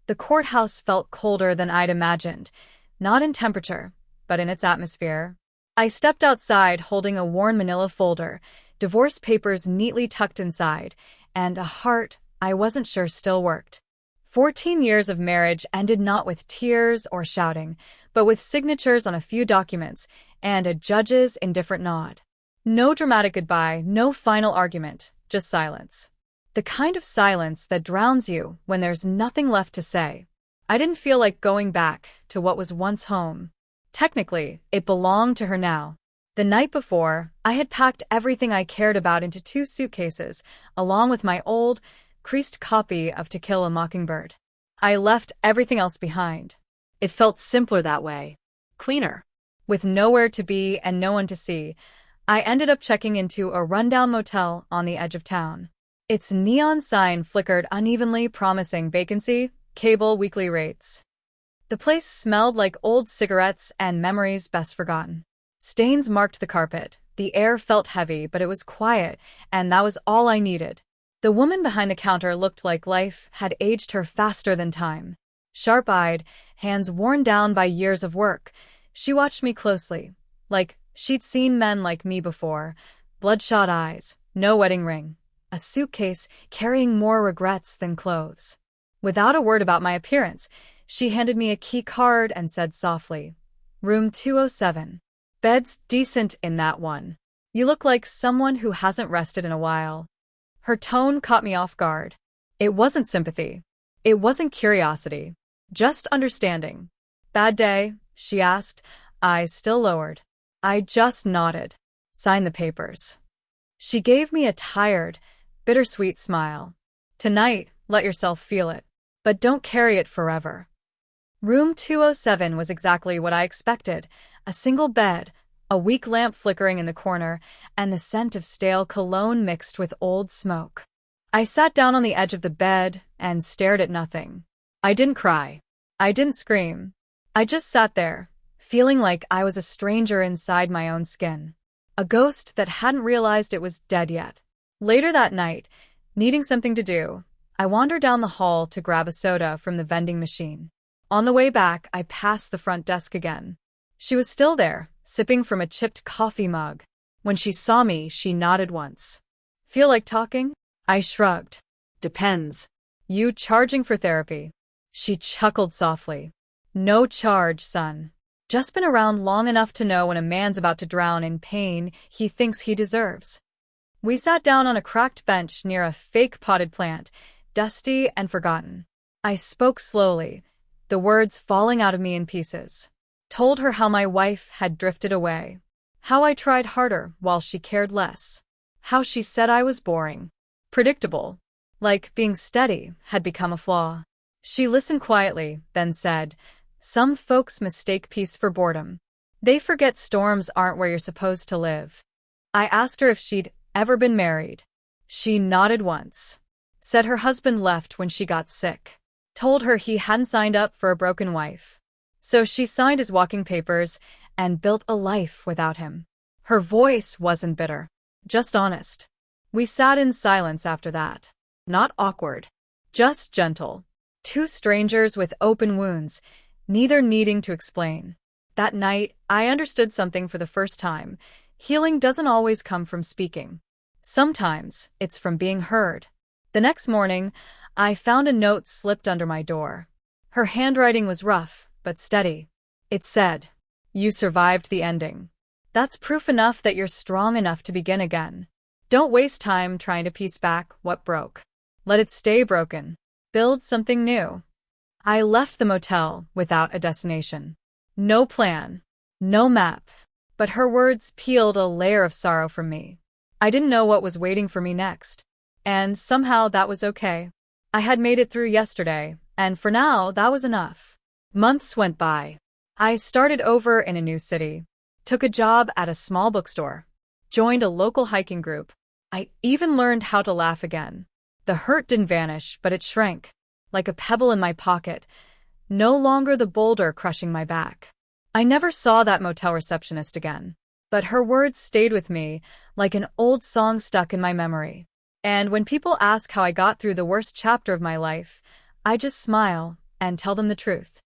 The courthouse felt colder than I'd imagined, not in temperature, but in its atmosphere. I stepped outside holding a worn manila folder, divorce papers neatly tucked inside, and a heart I wasn't sure still worked. 14 years of marriage ended not with tears or shouting, but with signatures on a few documents and a judge's indifferent nod. No dramatic goodbye, no final argument, just silence. The kind of silence that drowns you when there's nothing left to say. I didn't feel like going back to what was once home. Technically, it belonged to her now. The night before, I had packed everything I cared about into 2 suitcases, along with my old, creased copy of To Kill a Mockingbird. I left everything else behind. It felt simpler that way. Cleaner. With nowhere to be and no one to see, I ended up checking into a rundown motel on the edge of town. Its neon sign flickered unevenly, promising vacancy, cable weekly rates. The place smelled like old cigarettes and memories best forgotten. Stains marked the carpet. The air felt heavy, but it was quiet, and that was all I needed. The woman behind the counter looked like life had aged her faster than time. Sharp-eyed, hands worn down by years of work, she watched me closely, like she'd seen men like me before. Bloodshot eyes, no wedding ring. A suitcase carrying more regrets than clothes. Without a word about my appearance, she handed me a key card and said softly, "Room 207. Bed's decent in that one. You look like someone who hasn't rested in a while." Her tone caught me off guard. It wasn't sympathy. It wasn't curiosity. Just understanding. "Bad day?" she asked, eyes still lowered. I just nodded. "Sign the papers." She gave me a tired, bittersweet smile. "Tonight, let yourself feel it. But don't carry it forever." Room 207 was exactly what I expected. A single bed, a weak lamp flickering in the corner, and the scent of stale cologne mixed with old smoke. I sat down on the edge of the bed and stared at nothing. I didn't cry. I didn't scream. I just sat there, feeling like I was a stranger inside my own skin. A ghost that hadn't realized it was dead yet. Later that night, needing something to do, I wandered down the hall to grab a soda from the vending machine. On the way back, I passed the front desk again. She was still there, sipping from a chipped coffee mug. When she saw me, she nodded once. "Feel like talking?" I shrugged. "Depends. You charging for therapy?" She chuckled softly. "No charge, son. Just been around long enough to know when a man's about to drown in pain he thinks he deserves." We sat down on a cracked bench near a fake potted plant, dusty and forgotten. I spoke slowly, the words falling out of me in pieces. Told her how my wife had drifted away. How I tried harder while she cared less. How she said I was boring. Predictable. Like being steady had become a flaw. She listened quietly, then said, "Some folks mistake peace for boredom. They forget storms aren't where you're supposed to live." I asked her if she'd ever been married. She nodded once. Said her husband left when she got sick. Told her he hadn't signed up for a broken wife. So she signed his walking papers and built a life without him. Her voice wasn't bitter, just honest. We sat in silence after that. Not awkward, just gentle. 2 strangers with open wounds, neither needing to explain. That night, I understood something for the first time. Healing doesn't always come from speaking. Sometimes, it's from being heard. The next morning, I found a note slipped under my door. Her handwriting was rough, but steady. It said, "You survived the ending. That's proof enough that you're strong enough to begin again. Don't waste time trying to piece back what broke. Let it stay broken. Build something new." I left the motel without a destination. No plan. No map. But her words peeled a layer of sorrow from me. I didn't know what was waiting for me next. And somehow that was okay. I had made it through yesterday, and for now, that was enough. Months went by. I started over in a new city. Took a job at a small bookstore. Joined a local hiking group. I even learned how to laugh again. The hurt didn't vanish, but it shrank. Like a pebble in my pocket. No longer the boulder crushing my back. I never saw that motel receptionist again. But her words stayed with me, like an old song stuck in my memory. And when people ask how I got through the worst chapter of my life, I just smile, and tell them the truth.